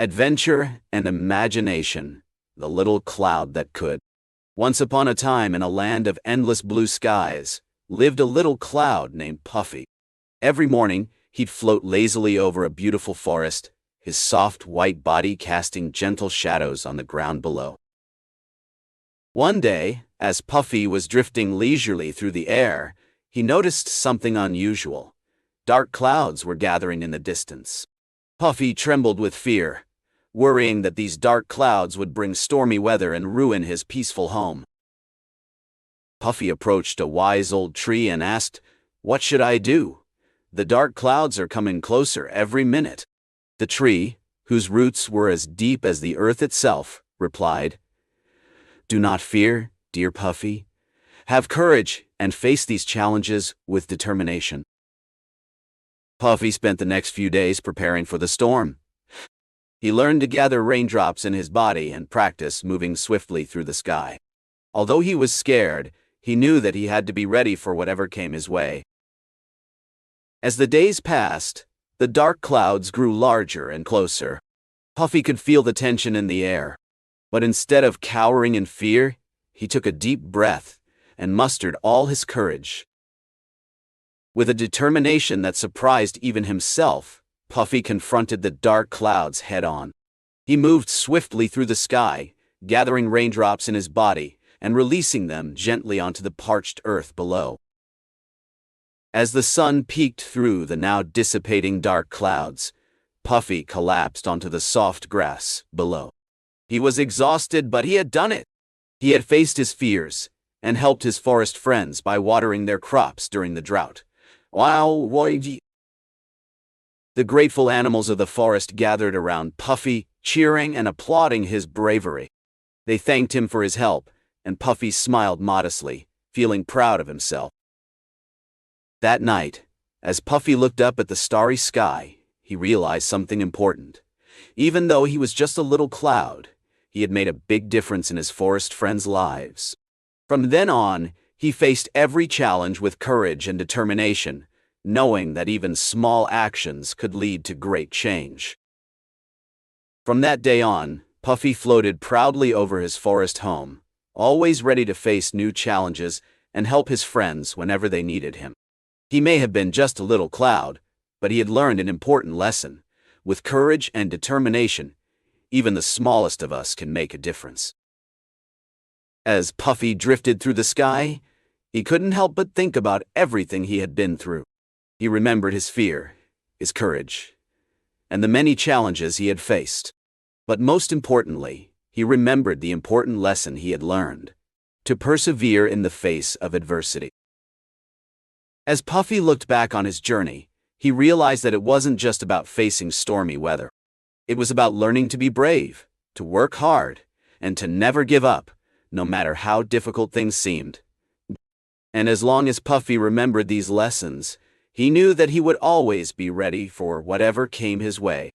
Adventure and imagination, the little cloud that could. Once upon a time, in a land of endless blue skies, lived a little cloud named Puffy. Every morning, he'd float lazily over a beautiful forest, his soft white body casting gentle shadows on the ground below. One day, as Puffy was drifting leisurely through the air, he noticed something unusual. Dark clouds were gathering in the distance. Puffy trembled with fear, worrying that these dark clouds would bring stormy weather and ruin his peaceful home. Puffy approached a wise old tree and asked, "What should I do? The dark clouds are coming closer every minute." The tree, whose roots were as deep as the earth itself, replied, "Do not fear, dear Puffy. Have courage and face these challenges with determination." Puffy spent the next few days preparing for the storm. He learned to gather raindrops in his body and practice moving swiftly through the sky. Although he was scared, he knew that he had to be ready for whatever came his way. As the days passed, the dark clouds grew larger and closer. Puffy could feel the tension in the air. But instead of cowering in fear, he took a deep breath and mustered all his courage. With a determination that surprised even himself, Puffy confronted the dark clouds head-on. He moved swiftly through the sky, gathering raindrops in his body and releasing them gently onto the parched earth below. As the sun peeked through the now dissipating dark clouds, Puffy collapsed onto the soft grass below. He was exhausted, but he had done it. He had faced his fears and helped his forest friends by watering their crops during the drought. The grateful animals of the forest gathered around Puffy, cheering and applauding his bravery. They thanked him for his help, and Puffy smiled modestly, feeling proud of himself. That night, as Puffy looked up at the starry sky, he realized something important. Even though he was just a little cloud, he had made a big difference in his forest friends' lives. From then on, he faced every challenge with courage and determination, knowing that even small actions could lead to great change. From that day on, Puffy floated proudly over his forest home, always ready to face new challenges and help his friends whenever they needed him. He may have been just a little cloud, but he had learned an important lesson. With courage and determination, even the smallest of us can make a difference. As Puffy drifted through the sky, he couldn't help but think about everything he had been through. He remembered his fear, his courage, and the many challenges he had faced. But most importantly, he remembered the important lesson he had learned: to persevere in the face of adversity. As Puffy looked back on his journey, he realized that it wasn't just about facing stormy weather. It was about learning to be brave, to work hard, and to never give up, no matter how difficult things seemed. And as long as Puffy remembered these lessons, he knew that he would always be ready for whatever came his way.